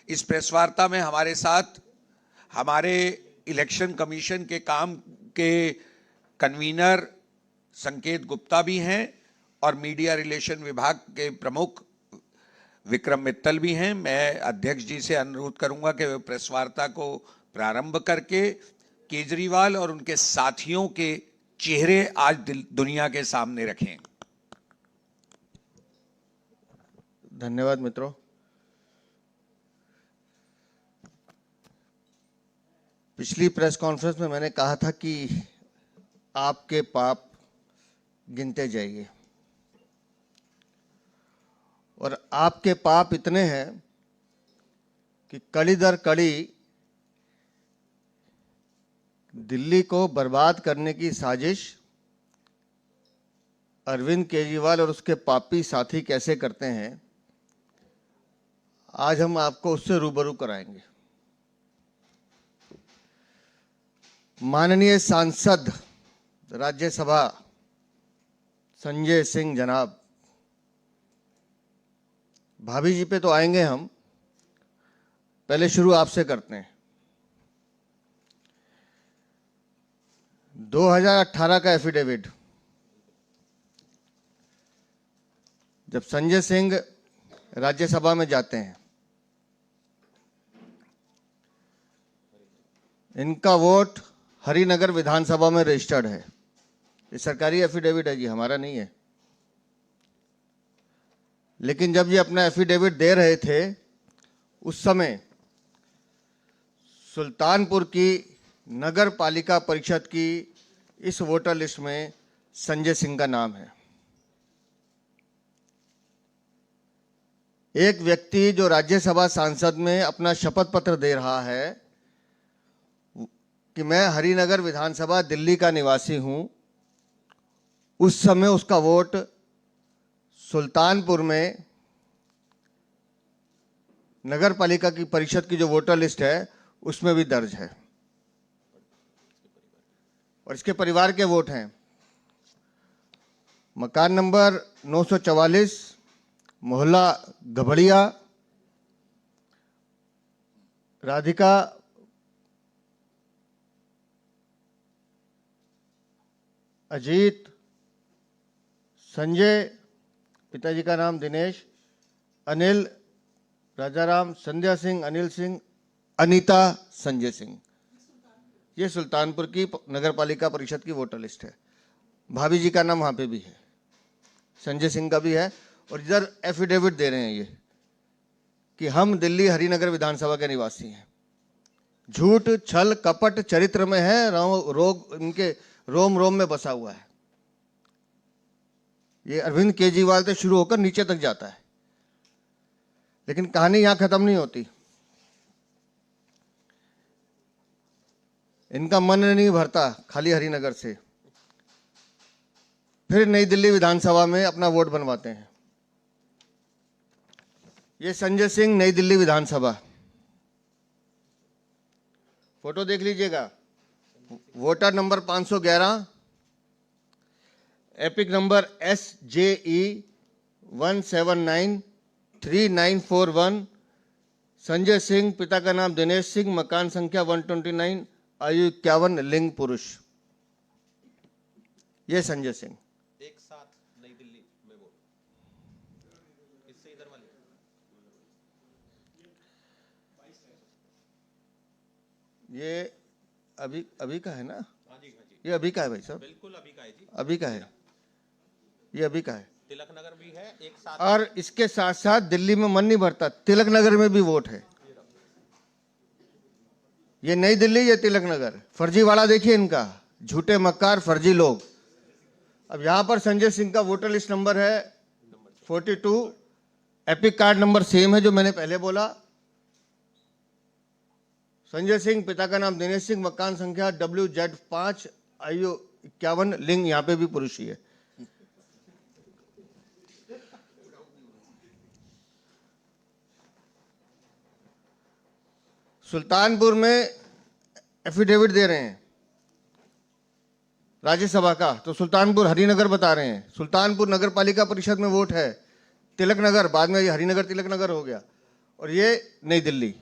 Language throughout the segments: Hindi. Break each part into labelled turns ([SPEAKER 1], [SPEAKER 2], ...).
[SPEAKER 1] इस प्रेस वार्ता में हमारे साथ हमारे इलेक्शन कमीशन के काम के कन्वीनर संकेत गुप्ता भी हैं और मीडिया रिलेशन विभाग के प्रमुख विक्रम मित्तल भी हैं। मैं अध्यक्ष जी से अनुरोध करूंगा कि वे प्रेस वार्ता को प्रारंभ करके केजरीवाल और उनके साथियों के चेहरे आज दुनिया के सामने रखें।
[SPEAKER 2] धन्यवाद मित्रों। पिछली प्रेस कॉन्फ्रेंस में मैंने कहा था कि आपके पाप गिनते जाइए, और आपके पाप इतने हैं कि कड़ी दर कड़ी दिल्ली को बर्बाद करने की साजिश अरविंद केजरीवाल और उसके पापी साथी कैसे करते हैं, आज हम आपको उससे रूबरू कराएंगे। माननीय सांसद राज्यसभा संजय सिंह जनाब, भाभी जी पे तो आएंगे हम, पहले शुरू आपसे करते हैं। 2018 का एफिडेविट, जब संजय सिंह राज्यसभा में जाते हैं, इनका वोट हरिनगर विधानसभा में रजिस्टर्ड है। ये सरकारी एफिडेविट है जी, हमारा नहीं है। लेकिन जब ये अपना एफिडेविट दे रहे थे, उस समय सुल्तानपुर की नगर पालिका परिषद की इस वोटर लिस्ट में संजय सिंह का नाम है। एक व्यक्ति जो राज्यसभा सांसद में अपना शपथ पत्र दे रहा है कि मैं हरिनगर विधानसभा दिल्ली का निवासी हूं, उस समय उसका वोट सुल्तानपुर में नगर पालिका की परिषद की जो वोटर लिस्ट है उसमें भी दर्ज है, और इसके परिवार के वोट हैं। मकान नंबर 944, मोहल्ला गभड़िया, राधिका अजीत, संजय, पिताजी का नाम दिनेश, अनिल, राजाराम, संध्या सिंह, अनिल सिंह, अनीता, संजय सिंह। ये सुल्तानपुर की नगर पालिका परिषद की वोटर लिस्ट है। भाभी जी का नाम वहाँ पे भी है, संजय सिंह का भी है, और इधर एफिडेविट दे रहे हैं ये कि हम दिल्ली हरिनगर विधानसभा के निवासी हैं। झूठ, छल, कपट चरित्र में है, रोग इनके रोम रोम में बसा हुआ है। ये अरविंद केजरीवाल से शुरू होकर नीचे तक जाता है, लेकिन कहानी यहां खत्म नहीं होती। इनका मन नहीं भरता खाली हरिनगर से, फिर नई दिल्ली विधानसभा में अपना वोट बनवाते हैं। ये संजय सिंह, नई दिल्ली विधानसभा, फोटो देख लीजिएगा। Voter number 511, epic number SJE 1793941, Sanjay Singh, पिता का नाम दिनेश सिंह, मकान संख्या 129, आयु 51, लिंग पुरुष। ये संजय सिंह
[SPEAKER 3] एक साथ नई दिल्ली में वोट, इससे इधर वाले
[SPEAKER 2] ये अभी का है ना?
[SPEAKER 3] हाँ जी,
[SPEAKER 2] ये अभी का है भाई साहब,
[SPEAKER 3] बिल्कुल अभी का है जी,
[SPEAKER 2] अभी का है, ये अभी का है।
[SPEAKER 3] तिलक नगर भी है एक साथ,
[SPEAKER 2] और इसके साथ साथ दिल्ली में मन नहीं भरता, तिलक नगर में भी वोट है। ये नई दिल्ली, ये तिलक नगर। फर्जीवाड़ा देखिए इनका, झूठे मक्कार फर्जी लोग। अब यहां पर संजय सिंह का वोटर लिस्ट नंबर है 42, एपिक कार्ड नंबर सेम है जो मैंने पहले बोला। संजय सिंह, पिता का नाम दिनेश सिंह, मकान संख्या WZ5, आयु 51, लिंग यहां पे भी पुरुष ही है। सुल्तानपुर में एफिडेविट दे रहे हैं राज्यसभा का, तो सुल्तानपुर हरिनगर बता रहे हैं। सुल्तानपुर नगर पालिका परिषद में वोट है, तिलक नगर, बाद में ये हरिनगर तिलक नगर हो गया। और ये नई दिल्ली।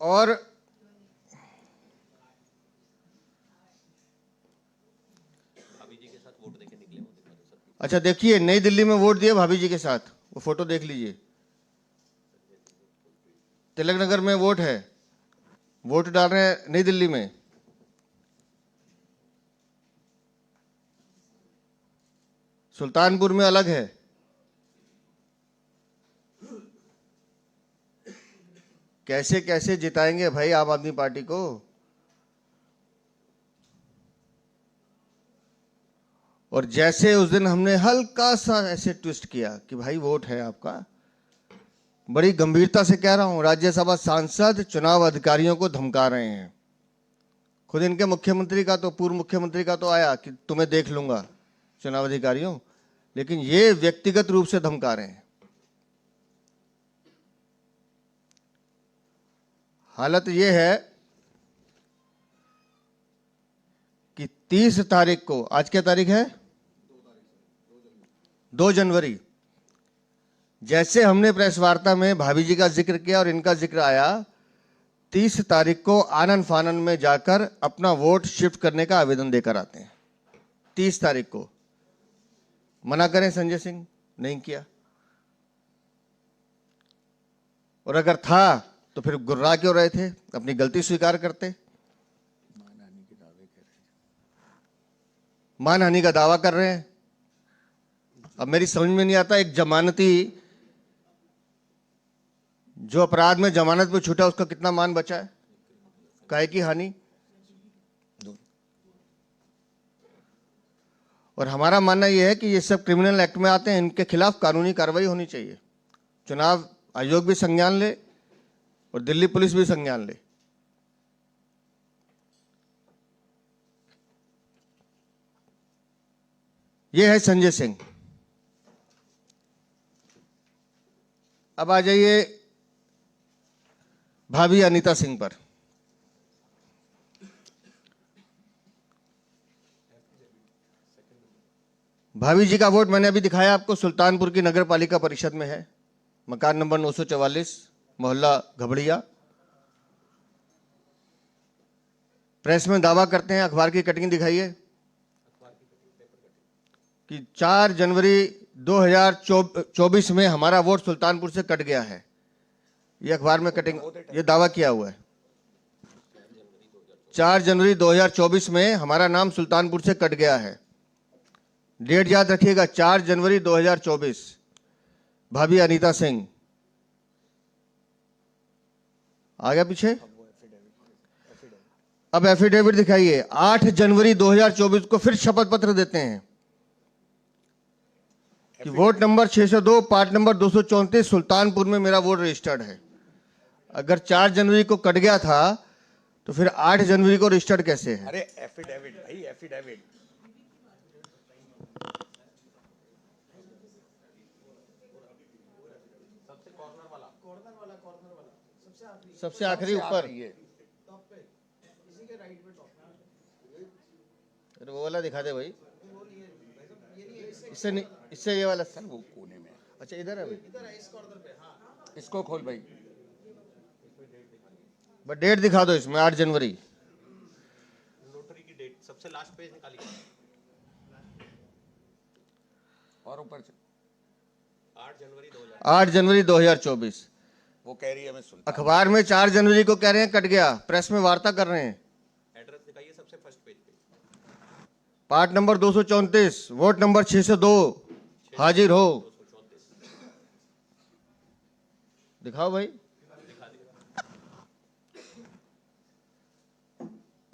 [SPEAKER 2] और
[SPEAKER 3] भाभी जी के साथ वोट देके निकले, वो दिखा दो सर।
[SPEAKER 2] अच्छा देखिए, नई दिल्ली में वोट दिए भाभी जी के साथ, वो फोटो देख लीजिए। तिलक नगर में वोट है, वोट डाल रहे हैं नई दिल्ली में। सुल्तानपुर में अलग है। कैसे कैसे जिताएंगे भाई आम आदमी पार्टी को। और जैसे उस दिन हमने हल्का सा ऐसे ट्विस्ट किया कि भाई वोट है आपका, बड़ी गंभीरता से कह रहा हूं, राज्यसभा सांसद चुनाव अधिकारियों को धमका रहे हैं। खुद इनके मुख्यमंत्री का तो, पूर्व मुख्यमंत्री का तो आया कि तुम्हें देख लूंगा चुनाव अधिकारियों, लेकिन ये व्यक्तिगत रूप से धमका रहे हैं। हालत ये है कि 30 तारीख को, आज क्या तारीख है, 2 जनवरी, जैसे हमने प्रेस वार्ता में भाभी जी का जिक्र किया और इनका जिक्र आया, 30 तारीख को आनन फानन में जाकर अपना वोट शिफ्ट करने का आवेदन देकर आते हैं। 30 तारीख को मना करें संजय सिंह, नहीं किया। और अगर था तो फिर गुर्रा क्यों रहे थे, अपनी गलती स्वीकार करते। मानहानि का दावा कर रहे हैं। अब मेरी समझ में नहीं आता, एक जमानती जो अपराध में जमानत पे छूटा उसका कितना मान बचा है, काहे की हानि। और हमारा मानना यह है कि ये सब क्रिमिनल एक्ट में आते हैं, इनके खिलाफ कानूनी कार्रवाई होनी चाहिए। चुनाव आयोग भी संज्ञान ले और दिल्ली पुलिस भी संज्ञान ले। यह है संजय सिंह। अब आ जाइए भाभी अनीता सिंह पर। भाभी जी का वोट मैंने अभी दिखाया आपको, सुल्तानपुर की नगर पालिका परिषद में है, मकान नंबर 944, मोहल्ला घबड़िया। प्रेस में दावा करते हैं, अखबार की कटिंग दिखाइए, कि 4 जनवरी 2024 में हमारा वोट सुल्तानपुर से कट गया है। ये अखबार में कटिंग, ये दावा किया हुआ है। 4 जनवरी 2024 में हमारा नाम सुल्तानपुर से कट गया है। डेट याद रखिएगा, 4 जनवरी 2024। भाभी अनीता सिंह आ गया पीछे। अब एफिडेविट दिखाइए। 8 जनवरी 2024 को फिर शपथ पत्र देते हैं कि vote number 602 part number 234 Sultanpur में मेरा वोट रजिस्टर्ड है। अगर 4 जनवरी को कट गया था तो फिर 8 जनवरी को रजिस्टर्ड कैसे है।
[SPEAKER 1] अरे एफिडेविट भाई, एफिडेविट।
[SPEAKER 2] सबसे आखिरी ऊपर, अरे वो वाला दिखा दे भाई, इससे नहीं, इससे ये वाला सर,
[SPEAKER 1] वो कोने में।
[SPEAKER 2] अच्छा इधर है भाई,
[SPEAKER 1] इसको खोल भाई।
[SPEAKER 2] बस डेट दिखा दो इसमें, 8 जनवरी।
[SPEAKER 3] नोटरी की डेट सबसे लास्ट पेज निकालिए,
[SPEAKER 1] और ऊपर से
[SPEAKER 3] 8
[SPEAKER 2] जनवरी 2024।
[SPEAKER 1] वो कह रही है मैं सुल्तान।
[SPEAKER 2] अखबार में 4 जनवरी को कह रहे हैं कट गया, प्रेस में वार्ता कर रहे हैं।
[SPEAKER 3] एड्रेस दिखाइए सबसे फर्स्ट पेज पे।
[SPEAKER 2] पार्ट नंबर 234, वोट नंबर 602, हाजिर हो।
[SPEAKER 3] 234
[SPEAKER 2] दिखाओ भाई।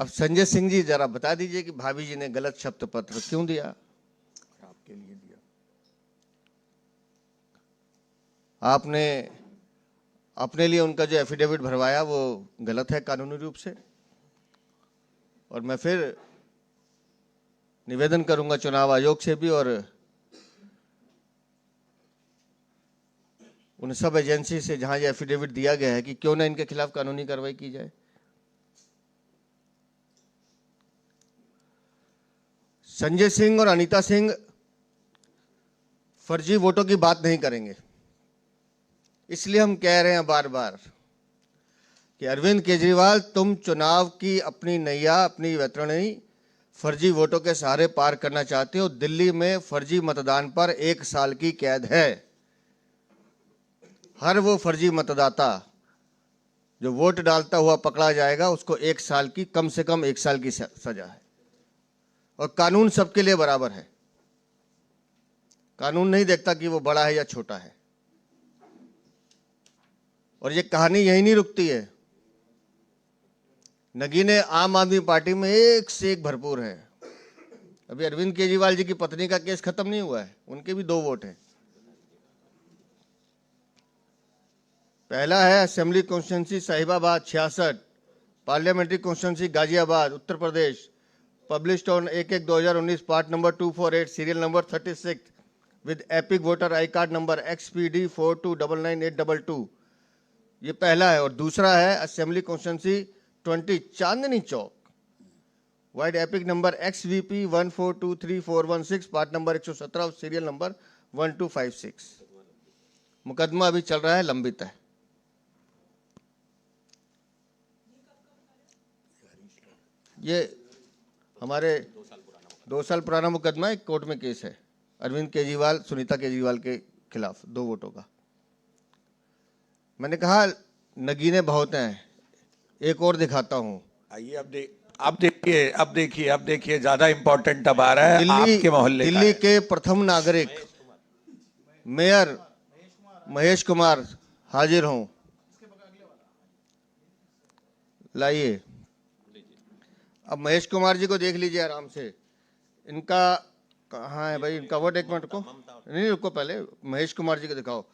[SPEAKER 2] अब संजय सिंह जी जरा बता दीजिए कि भाभी जी ने गलत शपथ पत्र क्यों दिया।
[SPEAKER 1] आपके लिए दिया।
[SPEAKER 2] आपने अपने लिए उनका जो एफिडेविट भरवाया वो गलत है कानूनी रूप से। और मैं फिर निवेदन करूंगा चुनाव आयोग से भी और उन सब एजेंसी से जहां ये एफिडेविट दिया गया है कि क्यों ना इनके खिलाफ कानूनी कार्रवाई की जाए। संजय सिंह और अनीता सिंह फर्जी वोटों की बात नहीं करेंगे। इसलिए हम कह रहे हैं बार बार कि अरविंद केजरीवाल, तुम चुनाव की अपनी नैया, अपनी वैतरणी फर्जी वोटों के सहारे पार करना चाहते हो। दिल्ली में फर्जी मतदान पर 1 साल की कैद है। हर वो फर्जी मतदाता जो वोट डालता हुआ पकड़ा जाएगा उसको 1 साल की, कम से कम 1 साल की सजा है। और कानून सबके लिए बराबर है। कानून नहीं देखता कि वो बड़ा है या छोटा है। और ये कहानी यही नहीं रुकती है। नगीने आम आदमी पार्टी में एक से एक भरपूर है। अभी अरविंद केजरीवाल जी की पत्नी का केस खत्म नहीं हुआ है, उनके भी 2 वोट हैं। पहला है assembly constituency Sahibabad 66, parliamentary constituency Ghaziabad Uttar Pradesh, published on 1/1/2019, part number 248, serial number 36 with EPIC voter I card number XPD 4299822। ये पहला है। और दूसरा है assembly constituency 20 Chandni Chowk, vide EPIC number XVP 1423416, part number 117, serial number 1256। मुकदमा अभी चल रहा है, लंबित है। ये हमारे 2 साल पुराना मुकदमा एक कोर्ट में केस है अरविंद केजरीवाल, सुनीता केजरीवाल के खिलाफ 2 वोटों का। मैंने कहा नगीने बहुत हैं, एक और दिखाता हूं।
[SPEAKER 1] आइए अब देखिए ज्यादा इंपॉर्टेंट अब आ रहा है आपके मोहल्ले का।
[SPEAKER 2] दिल्ली के प्रथम नागरिक मेयर महेश कुमार हाजिर हों। लाइए, अब महेश कुमार जी को देख लीजिए आराम से। इनका कहाँ है भाई इनका वोट? 1 मिनट को नहीं रुको, पहले महेश कुमार जी को दिखाओ।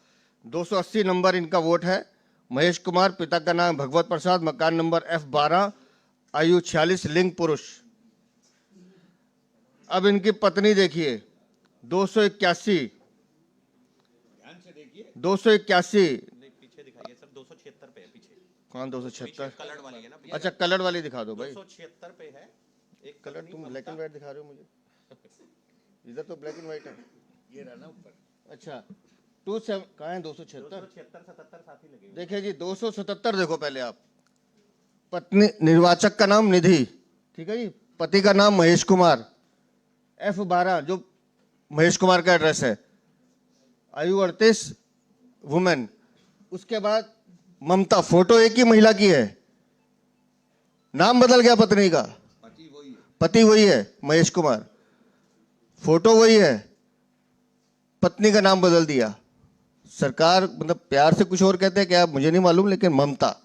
[SPEAKER 2] 280 नंबर इनका वोट है। महेश कुमार, पिता का नाम भगवत प्रसाद, मकान नंबर F12, आयु 46, लिंग पुरुष। अब इनकी पत्नी देखिए 281
[SPEAKER 3] पीछे दिखाइए सर, 276 पे है पीछे।
[SPEAKER 2] कौन 276?
[SPEAKER 3] कलर वाली है ना?
[SPEAKER 2] अच्छा, कलर वाली दिखा दो भाई।
[SPEAKER 3] 276 पे है एक
[SPEAKER 2] कलर तुम ब्लैक एंड व्हाइट दिखा रहे हो मुझे। इधर तो ब्लैक एंड व्हाइट है।
[SPEAKER 1] ये रहा ना ऊपर।
[SPEAKER 2] अच्छा, 27 कहाँ है? 276
[SPEAKER 3] 276-77 साथी लगे।
[SPEAKER 2] देखिए जी 277 देखो पहले आप। पत्नी निर्वाचक का नाम निधि, ठीक है जी। पति का नाम महेश कुमार, F12 जो महेश कुमार का एड्रेस है, आयु 38, वुमेन। उसके बाद ममता, फोटो एक ही महिला की है, नाम बदल गया पत्नी का। पति वही है महेश कुमार, फोटो वही है, पत्नी का नाम बदल दिया। सरकार मतलब प्यार से कुछ और कहते हैं क्या मुझे नहीं मालूम, लेकिन ममता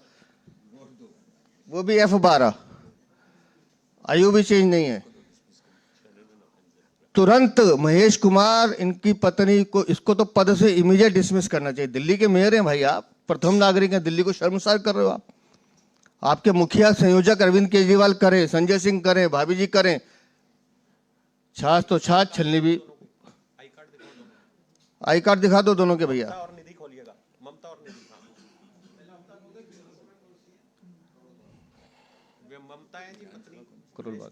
[SPEAKER 2] वो भी F12, आयु भी चेंज नहीं है। तुरंत महेश कुमार इनकी पत्नी को, इसको तो पद से इमीडिएट डिसमिस करना चाहिए। दिल्ली के मेयर हैं भाई आप, प्रथम नागरिक हैं, दिल्ली को शर्मसार कर रहे हो आप। आपके मुखिया संयोजक अरविंद केजरीवाल करें, संजय सिंह करें, भाभी जी करें, छाछ तो छाछ, छलनी भी। आई कार्ड दिखा दो दोनों के भैया।
[SPEAKER 3] और निधि खोलिएगा, ममता और निधि। ममता है जी पत्नी
[SPEAKER 2] करोल बाग।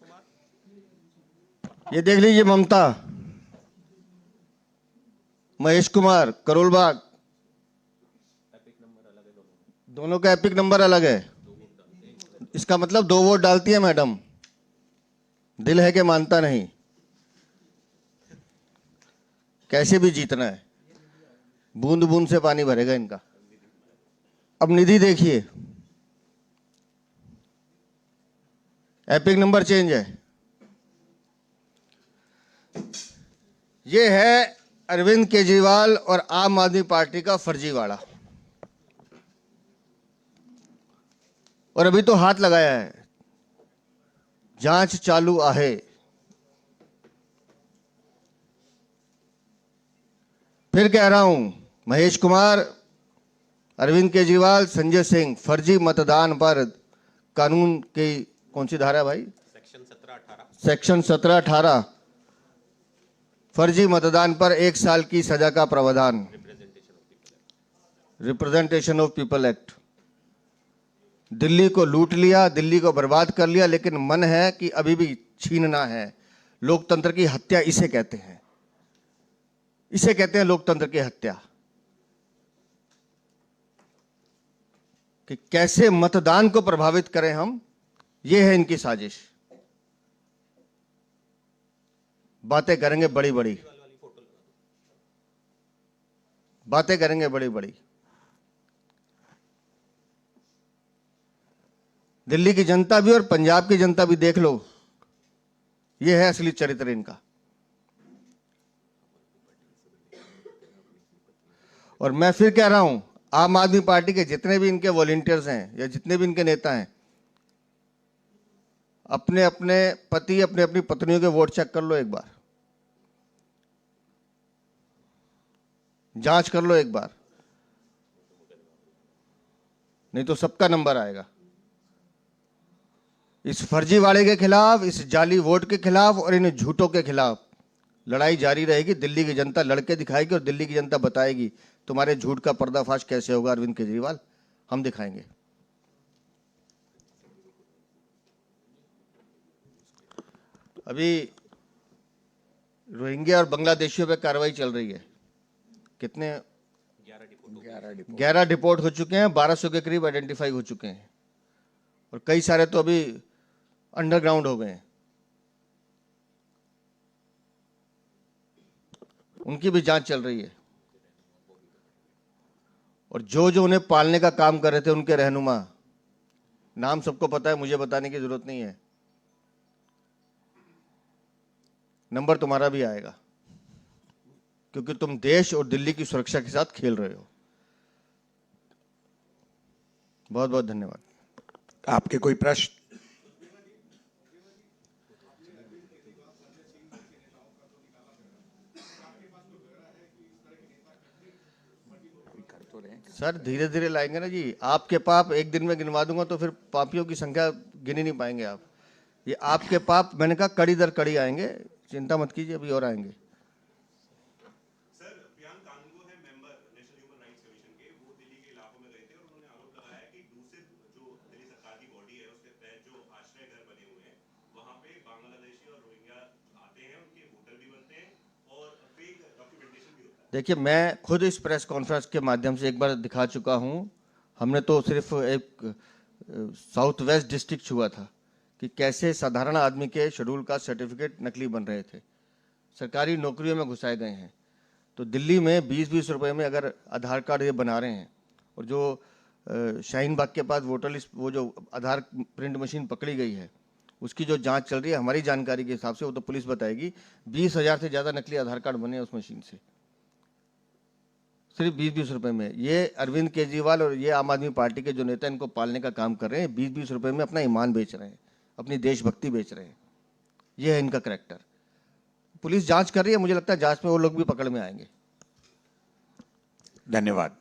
[SPEAKER 2] ये देख लीजिए ममता, महेश कुमार, करोल बाग। दोनों का एपिक नंबर अलग है। इसका मतलब 2 वोट डालती है मैडम, दिल है कि मानता नहीं। कैसे भी जीतना है, बूंद बूंद से पानी भरेगा इनका। अब निधि देखिए, एपिक नंबर चेंज है। ये है अरविंद केजरीवाल और आम आदमी पार्टी का फर्जीवाड़ा। और अभी तो हाथ लगाया है, जांच चालू आहे। फिर कह रहा हूं, महेश कुमार, अरविंद केजरीवाल, संजय सिंह, फर्जी मतदान पर कानून की कौन सी धारा है भाई? सेक्शन 17-18 फर्जी मतदान पर 1 साल की सजा का प्रावधान, representation of people act. Delhi को लूट लिया, दिल्ली को बर्बाद कर लिया, लेकिन मन है कि अभी भी छीनना है। लोकतंत्र की हत्या इसे कहते हैं। इसे कहते हैं लोकतंत्र की हत्या। कि कैसे मतदान को प्रभावित करें हम, ये है इनकी साजिश। बातें करेंगे बड़ी बड़ी, बातें करेंगे बड़ी बड़ी। दिल्ली की जनता भी और पंजाब की जनता भी देख लो, ये है असली चरित्र इनका। और मैं फिर कह रहा हूं, आम आदमी पार्टी के जितने भी इनके वॉलंटियर्स हैं या जितने भी इनके नेता हैं, अपने अपने पति, अपने अपनी पत्नियों के वोट चेक कर लो एक बार, जांच कर लो एक बार, नहीं तो सबका नंबर आएगा। इस फर्जीवाड़े के खिलाफ, इस जाली वोट के खिलाफ और इन झूठों के खिलाफ लड़ाई जारी रहेगी। दिल्ली की जनता लड़के दिखाएगी और दिल्ली की जनता बताएगी तुम्हारे झूठ का पर्दाफाश कैसे होगा। अरविंद केजरीवाल, हम दिखाएंगे। अभी रोहिंग्या और बांग्लादेशियों पे कार्रवाई चल रही है। कितने? 11 डिपोर्ट हो चुके हैं, 1200 के करीब आइडेंटिफाई हो चुके हैं और कई सारे तो अभी अंडरग्राउंड हो गए हैं। उनकी भी जांच चल रही है। और जो जो उन्हें पालने का काम कर रहे थे, उनके रहनुमा, नाम सबको पता है, मुझे बताने की जरूरत नहीं है। नंबर तुम्हारा भी आएगा, क्योंकि तुम देश और दिल्ली की सुरक्षा के साथ खेल रहे हो। बहुत बहुत धन्यवाद।
[SPEAKER 1] आपके कोई प्रश्न?
[SPEAKER 2] सर धीरे धीरे लाएंगे ना जी। आपके पाप एक दिन में गिनवा दूंगा तो फिर पापियों की संख्या गिन ही नहीं पाएंगे आप। ये आपके पाप, मैंने कहा कड़ी दर कड़ी आएंगे, चिंता मत कीजिए, अभी और आएंगे।
[SPEAKER 4] सर, प्रियांक कानून है member national human rights commission के, वो दिल्ली के इलाकों में गए थे और उन्होंने आरोप लगाया कि दूसरे जो दिल्ली सरकार की बॉडी है उसके तहत जो आश्रय घर बने हुए हैं, वहां पे बांग्लादेशी और रोहिंग्या आते हैं, उनके होटल भी बनते हैं और फेक डॉक्यूमेंटेशन भी होता है।
[SPEAKER 2] देखिए, मैं खुद इस प्रेस कॉन्फ्रेंस के माध्यम से एक बार दिखा चुका हूं। हमने तो सिर्फ एक साउथ वेस्ट डिस्ट्रिक्ट छुआ था कि कैसे साधारण आदमी के शेड्यूल कास्ट सर्टिफिकेट नकली बन रहे थे, सरकारी नौकरियों में घुसाए गए हैं। तो दिल्ली में 20-20 रुपए में अगर आधार कार्ड ये बना रहे हैं, और जो शाहीन बाग के पास वोटर लिस्ट, वो जो आधार प्रिंट मशीन पकड़ी गई है, उसकी जो जांच चल रही है हमारी जानकारी के हिसाब से, वो तो पुलिस बताएगी, 20,000 से ज़्यादा नकली आधार कार्ड बने हैं उस मशीन से, सिर्फ 20-20 रुपए में। ये अरविंद केजरीवाल और ये आम आदमी पार्टी के जो नेता इनको पालने का काम कर रहे हैं, 20-20 रुपए में अपना ईमान बेच रहे हैं, अपनी देशभक्ति बेच रहे हैं। ये है इनका करैक्टर। पुलिस जांच कर रही है, मुझे लगता है जांच में वो लोग भी पकड़ में आएंगे।
[SPEAKER 1] धन्यवाद।